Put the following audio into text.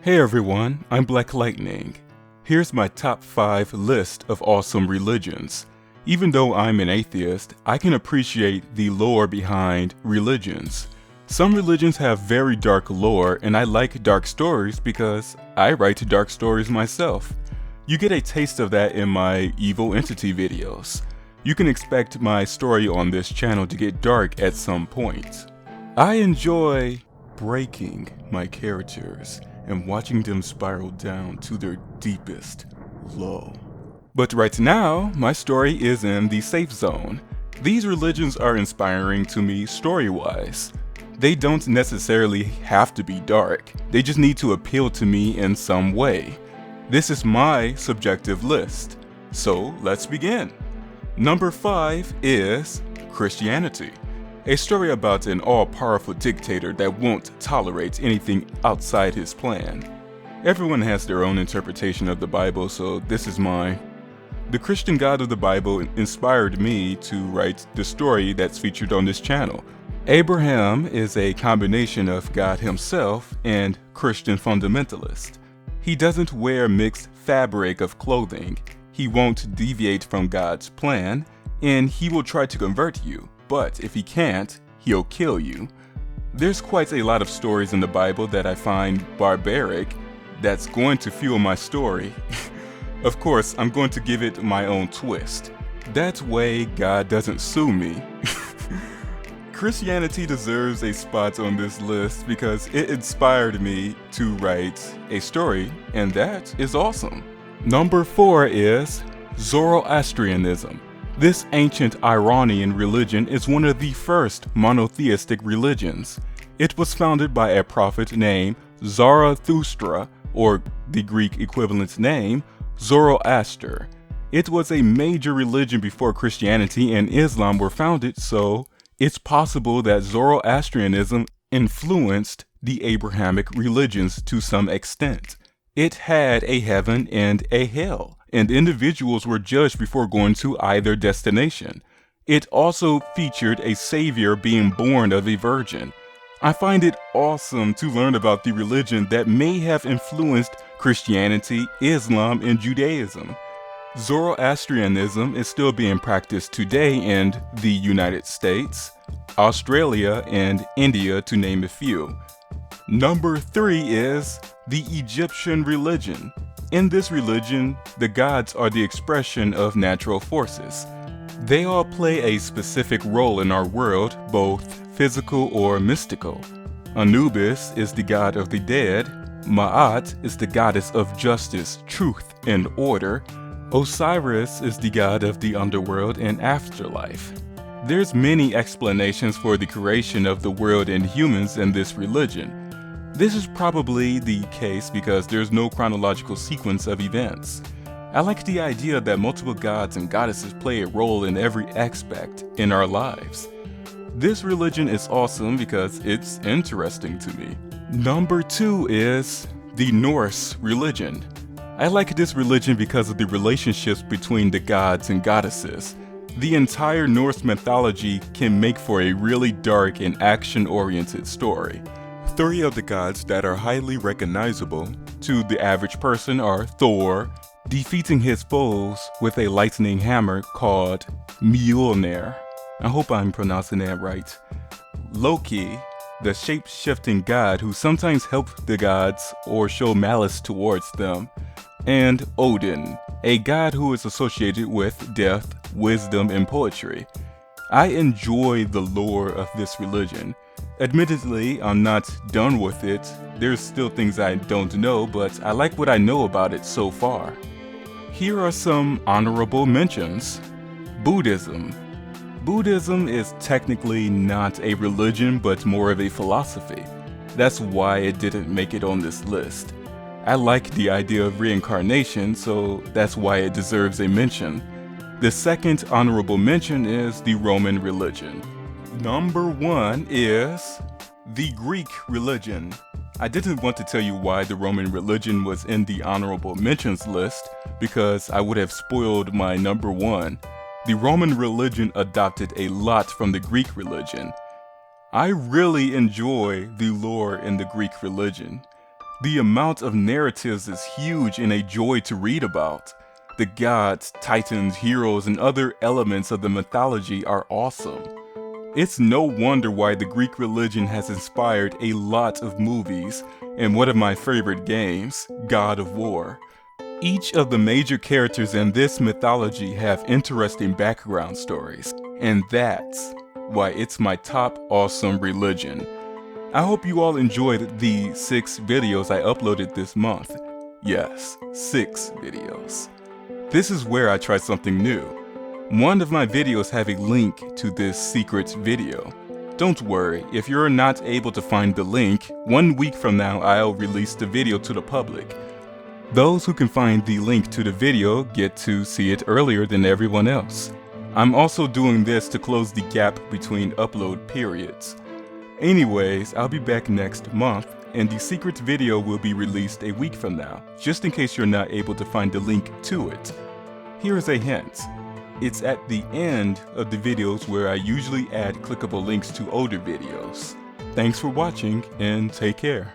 Hey everyone, I'm Black Lightning. Here's my top 5 list of awesome religions. Even though I'm an atheist, I can appreciate the lore behind religions. Some religions have very dark lore, and I like dark stories because I write dark stories myself. You get a taste of that in my evil entity videos. You can expect my story on this channel to get dark at some point. I enjoy breaking my characters and watching them spiral down to their deepest low. But right now, my story is in the safe zone. These religions are inspiring to me story-wise. They don't necessarily have to be dark, they just need to appeal to me in some way. This is my subjective list, so let's begin. Number 5 is Christianity. A story about an all-powerful dictator that won't tolerate anything outside his plan. Everyone has their own interpretation of the Bible, so this is mine. The Christian God of the Bible inspired me to write the story that's featured on this channel. Abraham is a combination of God himself and Christian fundamentalist. He doesn't wear mixed fabric of clothing, he won't deviate from God's plan, and he will try to convert you. But if he can't, he'll kill you. There's quite a lot of stories in the Bible that I find barbaric that's going to fuel my story. Of course, I'm going to give it my own twist. That way, God doesn't sue me. Christianity deserves a spot on this list because it inspired me to write a story, and that is awesome. Number 4 is Zoroastrianism. This ancient Iranian religion is one of the first monotheistic religions. It was founded by a prophet named Zarathustra, or the Greek equivalent name, Zoroaster. It was a major religion before Christianity and Islam were founded, so it's possible that Zoroastrianism influenced the Abrahamic religions to some extent. It had a heaven and a hell, and individuals were judged before going to either destination. It also featured a savior being born of a virgin. I find it awesome to learn about the religion that may have influenced Christianity, Islam, and Judaism. Zoroastrianism is still being practiced today in the United States, Australia, and India, to name a few. Number 3 is the Egyptian religion. In this religion, the gods are the expression of natural forces. They all play a specific role in our world, both physical or mystical. Anubis is the god of the dead, Ma'at is the goddess of justice, truth, and order, Osiris is the god of the underworld and afterlife. There's many explanations for the creation of the world and humans in this religion. This is probably the case because there's no chronological sequence of events. I like the idea that multiple gods and goddesses play a role in every aspect in our lives. This religion is awesome because it's interesting to me. Number 2 is the Norse Religion. I like this religion because of the relationships between the gods and goddesses. The entire Norse mythology can make for a really dark and action-oriented story. 3 of the gods that are highly recognizable to the average person are Thor, defeating his foes with a lightning hammer called Mjolnir. I hope I'm pronouncing that right. Loki, the shape-shifting god who sometimes helps the gods or show malice towards them. And Odin, a god who is associated with death, wisdom, and poetry. I enjoy the lore of this religion. Admittedly, I'm not done with it. There's still things I don't know, but I like what I know about it so far. Here are some honorable mentions. Buddhism. Buddhism is technically not a religion, but more of a philosophy. That's why it didn't make it on this list. I like the idea of reincarnation, so that's why it deserves a mention. The second honorable mention is the Roman religion. Number 1 is the Greek religion. I didn't want to tell you why the Roman religion was in the honorable mentions list because I would have spoiled my number 1. The Roman religion adopted a lot from the Greek religion. I really enjoy the lore in the Greek religion. The amount of narratives is huge and a joy to read about. The gods, titans, heroes, and other elements of the mythology are awesome. It's no wonder why the Greek religion has inspired a lot of movies, and one of my favorite games, God of War. Each of the major characters in this mythology have interesting background stories, and that's why it's my top awesome religion. I hope you all enjoyed the 6 videos I uploaded this month. Yes, 6 videos. This is where I try something new. One of my videos have a link to this secret video. Don't worry, if you're not able to find the link, 1 week from now I'll release the video to the public. Those who can find the link to the video get to see it earlier than everyone else. I'm also doing this to close the gap between upload periods. Anyways, I'll be back next month, and the secret video will be released a week from now, just in case you're not able to find the link to it. Here's a hint. It's at the end of the videos where I usually add clickable links to older videos. Thanks for watching, and take care.